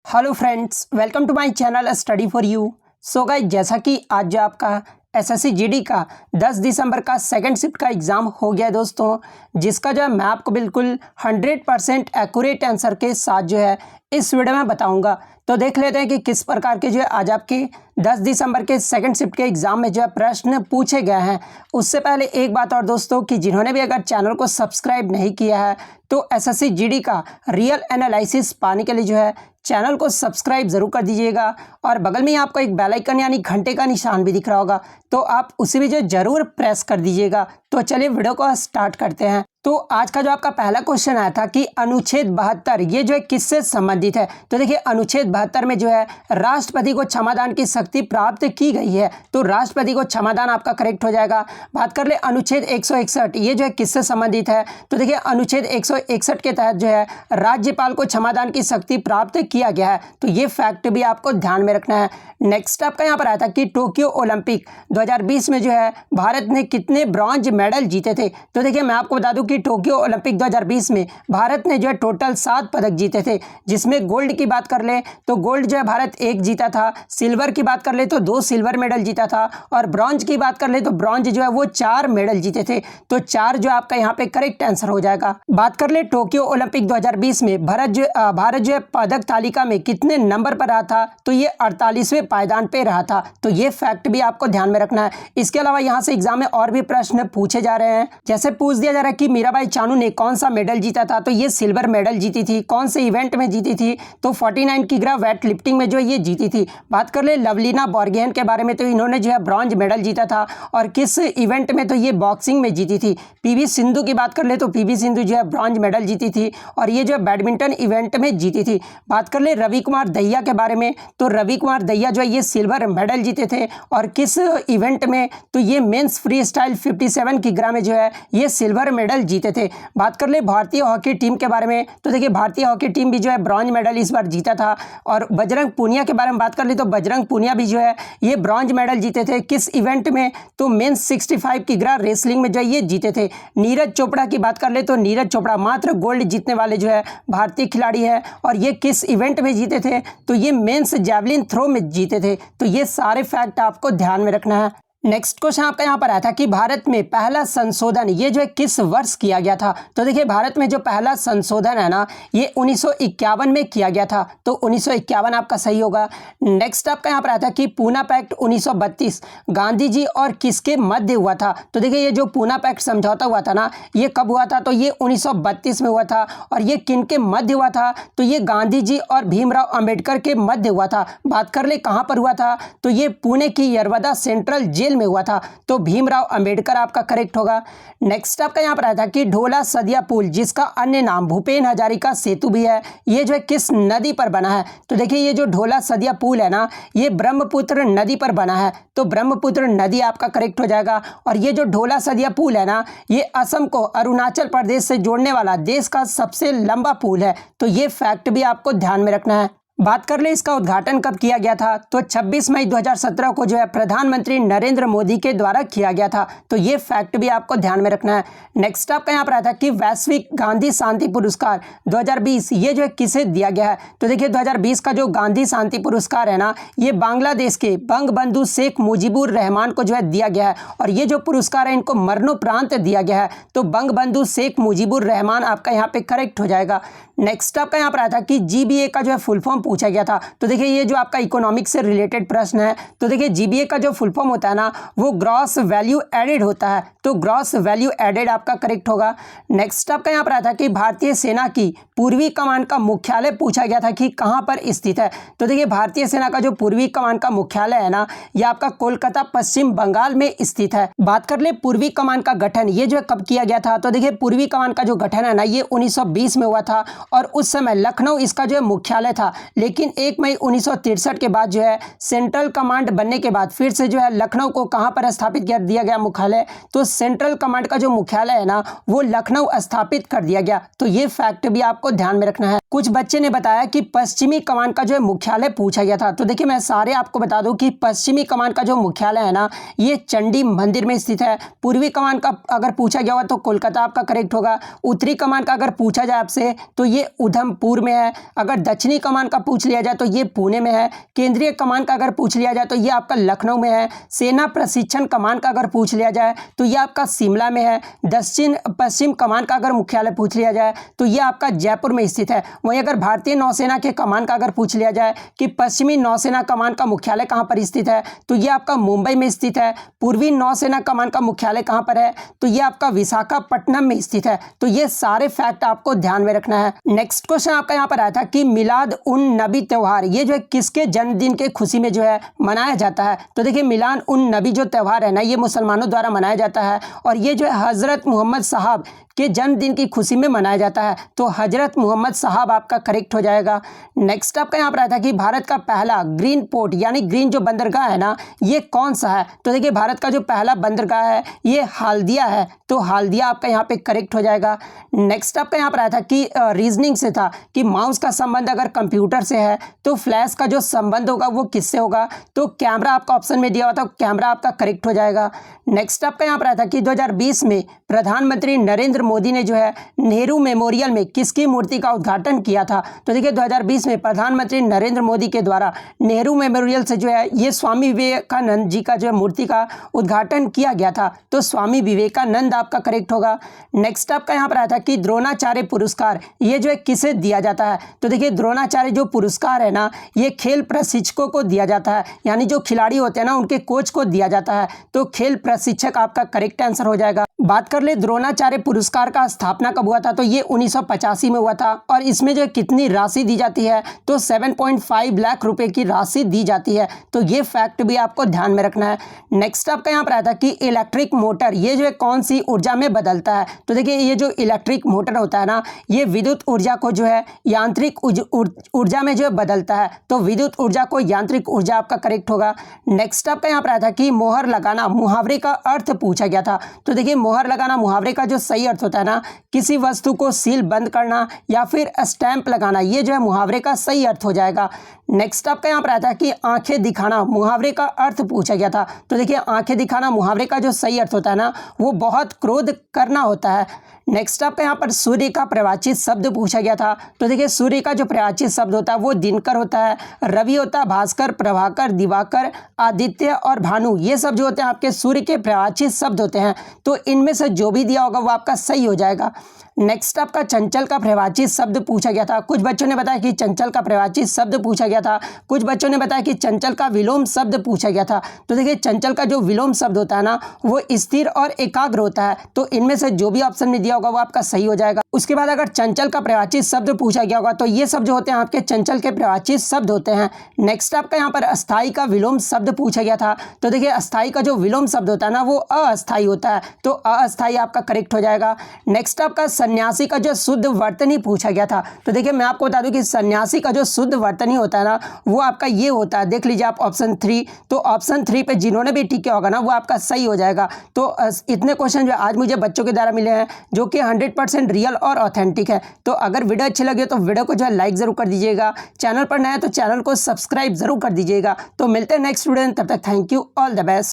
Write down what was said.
Hello friends, welcome to my channel study for you. So guys, जैसा कि आज जो आपका एसएससी जीडी का 10 दिसंबर का सेकंड शिफ्ट का एग्ज़ाम हो गया दोस्तों, जिसका जो है मैं आपको बिल्कुल 100% एक्यूरेट आंसर के साथ जो है इस वीडियो में बताऊंगा। तो देख लेते हैं कि किस प्रकार के जो है आज आपके 10 दिसंबर के सेकंड शिफ्ट के एग्ज़ाम में जो है प्रश्न पूछे गए हैं। उससे पहले एक बात और दोस्तों, कि जिन्होंने भी अगर चैनल को सब्सक्राइब नहीं किया है तो एसएससी जीडी का रियल एनालिसिस पाने के लिए जो है चैनल को सब्सक्राइब जरूर कर दीजिएगा। और बगल में ही आपको एक बेल आइकन यानी घंटे का निशान भी दिख रहा होगा, तो आप उसे भी जो जरूर प्रेस कर दीजिएगा। तो चलिए वीडियो को स्टार्ट करते हैं। तो आज का जो आपका पहला क्वेश्चन आया था कि अनुच्छेद 72 ये जो है किससे संबंधित है। तो देखिए, अनुच्छेद 72 में जो है राष्ट्रपति को क्षमादान की शक्ति प्राप्त की गई है, तो राष्ट्रपति को क्षमादान आपका करेक्ट हो जाएगा। बात कर ले अनुच्छेद 161 ये जो है किससे संबंधित है। तो देखिए, अनुच्छेद 161 के तहत जो है राज्यपाल को क्षमादान की शक्ति प्राप्त किया गया है, तो ये फैक्ट भी आपको ध्यान में रखना है। नेक्स्ट आपका यहाँ पर आया था कि टोक्यो ओलंपिक 2020 में जो है भारत ने कितने ब्रॉन्ज मेडल जीते थे। तो देखिए, मैं आपको बता दूं कि टोक्यो ओलंपिक 2020 में भारत ने जो है टोटल 7 पदक जीते थे, जिसमें गोल्ड की बात कर ले तो गोल्ड जो है भारत 1 जीता था, सिल्वर की बात कर ले तो 2 सिल्वर मेडल जीता था, और ब्रॉन्ज की बात कर ले तो ब्रॉन्ज जो है वो 4 मेडल जीते थे। तो 4 जो आपका यहाँ पे करेक्ट आंसर हो जाएगा। बात कर ले टोक्यो ओलंपिक 2020 में भारत जो है पदक तालिका में कितने नंबर पर रहा था। तो ये 48वें पायदान पे रहा था, तो ये फैक्ट भी आपको ध्यान में रखना है। इसके अलावा यहाँ से एग्जाम में और भी प्रश्न पूछे जा रहे हैं, जैसे पूछ दिया जा रहा है कि मीराबाई चानू ने कौन सा मेडल जीता था। तो ये सिल्वर मेडल जीती थी। कौन से इवेंट में जीती थी। तो 49 किग्रा वेट लिफ्टिंग में जो ये जीती थी। बात कर ले लवलीना बोर्गोहेन के बारे में, तो इन्होंने जो है ब्रॉन्ज मेडल जीता था, और किस इवेंट में, तो ये बॉक्सिंग में जीती थी। पीवी सिंधु की बात कर ले तो पीवी सिंधु जो है ब्रॉन्ज मेडल जीती थी, और ये जो है बैडमिंटन इवेंट में जीती थी। बात कर ले रवि कुमार दहिया के बारे में, तो रवि कुमार दहिया जो है ये सिल्वर मेडल जीते थे, और किस इवेंट में, तो ये मेंस फ्री स्टाइल 57 किग्रा में जो है ये सिल्वर मेडल जीते थे। बात कर ले भारतीय हॉकी टीम के बारे में, तो देखिए भारतीय हॉकी टीम भी जो है ब्रॉन्ज मेडल इस बार जीता था। और बजरंग पूनिया के बारे में बात कर ले तो बजरंग पूनिया भी जो है ये ब्रॉन्ज मेडल जीते थे। किस इवेंट में, तो मेंस 65 किग्रा रेसलिंग में जो ये जीते थे। नीरज चोपड़ा की बात कर ले तो नीरज चोपड़ा मात्र गोल्ड जीतने वाले जो है भारतीय खिलाड़ी है, और ये किस इवेंट में जीते थे। तो ये मेंस जैवलिन थ्रो में जीते थे। तो ये सारे फैक्ट आपको ध्यान में रखना है। नेक्स्ट क्वेश्चन आपका यहाँ पर आया था कि भारत में पहला संशोधन ये जो है किस वर्ष किया गया था। तो देखिए, भारत में जो पहला संशोधन है ना, ये 1951 में किया गया था, तो 1951 आपका सही होगा। नेक्स्ट आपका यहाँ पर आया था कि पूना पैक्ट 1932 गांधी जी और किसके मध्य हुआ था। तो देखिए, ये जो पूना पैक्ट समझौता हुआ था ना, ये कब हुआ था। तो ये 1932 में हुआ था, और ये किन के मध्य हुआ था। तो ये गांधी जी और भीमराव अंबेडकर के मध्य हुआ था। बात कर ले कहाँ पर हुआ था। तो ये पुणे की यरवदा सेंट्रल जेल में हुआ था, तो भीमराव अंबेडकर आपका करेक्ट होगा। नेक्स्ट आपका यहां पर आया था कि ढोला सदिया पुल, जिसका अन्य नाम भूपेन हजारिका सेतु भी है, ये जो है किस नदी पर बना है। तो देखिए, ये जो ढोला सदिया पुल है ना, ये ब्रह्मपुत्र नदी पर बना है, तो ब्रह्मपुत्र नदी आपका करेक्ट हो जाएगा। और ये जो ढोला सदिया पुल है ना, ये असम को अरुणाचल प्रदेश से जोड़ने वाला देश का सबसे लंबा पुल है, तो ये फैक्ट भी आपको ध्यान में रखना है। बात कर ले इसका उद्घाटन कब किया गया था। तो 26 मई 2017 को जो है प्रधानमंत्री नरेंद्र मोदी के द्वारा किया गया था, तो ये फैक्ट भी आपको ध्यान में रखना है। नेक्स्ट आपका यहाँ पर आया था कि वैश्विक गांधी शांति पुरस्कार 2020 ये जो है किसे दिया गया है। तो देखिए, 2020 का जो गांधी शांति पुरस्कार है ना, ये बांग्लादेश के बंगबंधु शेख मुजीबुर रहमान को जो है दिया गया है, और ये जो पुरस्कार है इनको मरणोपरांत दिया गया है, तो बंगबंधु शेख मुजीबुर रहमान आपका यहाँ पे करेक्ट हो जाएगा। नेक्स्ट आपका यहाँ पर आया था कि जीबीए का जो है फुल फॉर्म पूछा गया था। तो देखिए, ये जो आपका इकोनॉमिक्स से रिलेटेड प्रश्न है, तो देखिए जीबीए का जो फुल फॉर्म होता है ना, वो ग्रॉस वैल्यू एडेड होता है, तो ग्रॉस वैल्यू एडेड आपका करेक्ट होगा। नेक्स्ट आपका यहाँ पर आया था कि भारतीय सेना की पूर्वी कमान का मुख्यालय पूछा गया था कि कहाँ पर स्थित है। तो देखिए, भारतीय सेना का जो पूर्वी कमान का मुख्यालय है ना, ये आपका कोलकाता पश्चिम बंगाल में स्थित है। बात कर ले पूर्वी कमान का गठन ये जो है कब किया गया था। तो देखिए, पूर्वी कमान का जो गठन है ना, ये 1920 में हुआ था, और उस समय लखनऊ इसका जो है मुख्यालय था। लेकिन 1 मई 1963 के बाद जो है सेंट्रल कमांड बनने के बाद फिर से जो है लखनऊ को कहां पर स्थापित कर दिया गया मुख्यालय। तो सेंट्रल कमांड का जो मुख्यालय है ना, वो लखनऊ स्थापित कर दिया गया। तो ये फैक्ट भी आपको ध्यान में रखना है। कुछ बच्चे ने बताया कि पश्चिमी कमान का जो है मुख्यालय पूछा गया था। तो देखिए, मैं सारे आपको बता दूं कि पश्चिमी कमान का जो मुख्यालय है ना, ये चंडी मंदिर में स्थित है। पूर्वी कमान का अगर पूछा गया हुआ तो कोलकाता आपका करेक्ट होगा। उत्तरी कमान का अगर पूछा जाए आपसे तो ये उधमपुर में है। अगर दक्षिणी कमान का पूछ लिया जाए तो ये पुणे में है। केंद्रीय कमान का अगर पूछ लिया जाए तो ये आपका लखनऊ में है। सेना प्रशिक्षण कमान का अगर पूछ लिया जाए तो ये आपका शिमला में है। दक्षिण पश्चिम कमान का अगर मुख्यालय पूछ लिया जाए तो ये आपका जयपुर में स्थित है। वहीं अगर भारतीय नौसेना के कमान का अगर पूछ लिया जाए कि पश्चिमी नौसेना कमान का मुख्यालय कहाँ पर स्थित है तो ये आपका मुंबई में स्थित है। पूर्वी नौसेना कमान का मुख्यालय कहाँ पर है तो ये आपका विशाखापट्टनम में स्थित है। तो ये सारे फैक्ट आपको ध्यान में रखना है। नेक्स्ट क्वेश्चन आपका यहाँ पर आया था कि मिलाद उन नबी त्योहार ये जो है किसके जन्मदिन के खुशी में जो है मनाया जाता है। तो देखिए मिलाद उन नबी जो त्यौहार है ना ये मुसलमानों द्वारा मनाया जाता है और ये जो है हजरत मोहम्मद साहब के जन्मदिन की खुशी में मनाया जाता है। तो हजरत मोहम्मद साहब आपका करेक्ट हो जाएगा। नेक्स्ट आपका यहाँ पर आया था कि भारत का पहला ग्रीन पोर्ट यानी ग्रीन जो बंदरगाह है ना ये कौन सा है। तो देखिए भारत का जो पहला बंदरगाह है ये हाल्दिया है। तो हाल्दिया आपका यहाँ पे करेक्ट हो जाएगा। नेक्स्ट आपका यहाँ पर आया था कि रीजनिंग से था कि माउस का संबंध अगर कंप्यूटर से है तो फ्लैश का जो संबंध होगा वो किससे होगा। तो कैमरा आपका ऑप्शन में दिया हुआ था, कैमरा आपका करेक्ट हो जाएगा। नेक्स्ट आपका यहाँ पर आया था कि 2020 में प्रधानमंत्री नरेंद्र मोदी ने जो है नेहरू मेमोरियल में किसकी मूर्ति का उद्घाटन किया था। तो देखिए 2020 में प्रधानमंत्री नरेंद्र मोदी के द्वारा नेहरू मेमोरियल से जो है ये स्वामी विवेकानंद जी का जो है मूर्ति का उद्घाटन किया गया था। तो स्वामी विवेकानंद आपका करेक्ट होगा। नेक्स्ट आपका यहाँ पर आया था कि द्रोणाचार्य पुरस्कार ये जो है किसे दिया जाता है। तो देखिए द्रोणाचार्य जो पुरस्कार है ना ये खेल प्रशिक्षकों को दिया जाता है, यानी जो खिलाड़ी होते हैं ना उनके कोच को दिया जाता है। तो खेल प्रशिक्षक आपका करेक्ट आंसर हो जाएगा। बात कर ले द्रोणाचार्य पुरस्कार का स्थापना कब हुआ था तो ये 1985 में हुआ था और इसमें जो कितनी राशि दी जाती है तो 7.5 लाख रुपए की राशि दी जाती है। तो ये फैक्ट भी आपको ध्यान में रखना है। नेक्स्ट आपका यहाँ पर आया था कि इलेक्ट्रिक मोटर ये जो है कौन सी ऊर्जा में बदलता है। तो देखिए ये जो इलेक्ट्रिक मोटर होता है ना ये विद्युत ऊर्जा को जो है यांत्रिक ऊर्जा में जो है बदलता है। तो विद्युत ऊर्जा को यांत्रिक ऊर्जा आपका करेक्ट होगा। नेक्स्ट आपका यहाँ पर आया था कि मोहर लगाना मुहावरे का अर्थ पूछा गया था। तो देखिए मोहर लगाना मुहावरे का जो सही अर्थ होता है ना किसी वस्तु को सील बंद करना या फिर स्टैंप लगाना, ये जो है मुहावरे का सही अर्थ हो जाएगा। नेक्स्ट आपका यहाँ पर आया था कि आंखें दिखाना मुहावरे का अर्थ पूछा गया था। तो देखिए आंखें दिखाना मुहावरे का जो सही अर्थ होता है ना वो बहुत क्रोध करना होता है। नेक्स्ट आपका यहाँ पर सूर्य का प्रवाचित शब्द पूछा गया था। तो देखिए सूर्य का जो प्रवाचित शब्द होता है वो दिनकर होता है, रवि होता है, भास्कर, प्रभाकर, दिवाकर, आदित्य और भानु, ये सब जो होते हैं आपके सूर्य के प्रवाचित शब्द होते हैं। तो इनमें से जो भी दिया होगा वो आपका सही हो जाएगा। नेक्स्ट आपका चंचल का प्रवाचित शब्द पूछा गया था। कुछ बच्चों ने बताया कि चंचल का प्रवाचित शब्द पूछा गया था, कुछ बच्चों ने बताया कि चंचल का विलोम शब्द पूछा गया था। तो देखिए चंचल का जो विलोम शब्द होता है ना वो स्थिर और एकाग्र होता है। तो इनमें से जो भी ऑप्शन में दिया होगा वो आपका सही हो जाएगा। उसके बाद अगर चंचल का प्रवाचित शब्द पूछा गया होगा तो ये सब जो होते हैं आपके चंचल के प्रवाचित शब्द होते हैं। नेक्स्ट आपका यहाँ पर अस्थाई का विलोम शब्द पूछा गया था। तो देखिए अस्थाई का जो विलोम शब्द होता है ना वो अस्थाई होता है। तो अस्थाई आपका करेक्ट हो जाएगा। नेक्स्ट आपका सन्यासी का जो शुद्ध वर्तनी पूछा गया था। तो देखिए मैं आपको बता दूं कि सन्यासी का जो शुद्ध वर्तनी होता है ना वो आपका ये होता है, देख लीजिए आप ऑप्शन 3। तो ऑप्शन 3 पे जिन्होंने भी टिक किया होगा ना वो आपका सही हो जाएगा। तो इतने क्वेश्चन जो आज मुझे बच्चों के द्वारा मिले हैं जो कि 100% रियल और ऑथेंटिक है। तो अगर वीडियो अच्छी लगे तो वीडियो को जो है लाइक जरूर कर दीजिएगा, चैनल पर नया है तो चैनल को सब्सक्राइब जरूर कर दीजिएगा। तो मिलते हैं नेक्स्ट वीडियो में, तब तक thank you, all the best.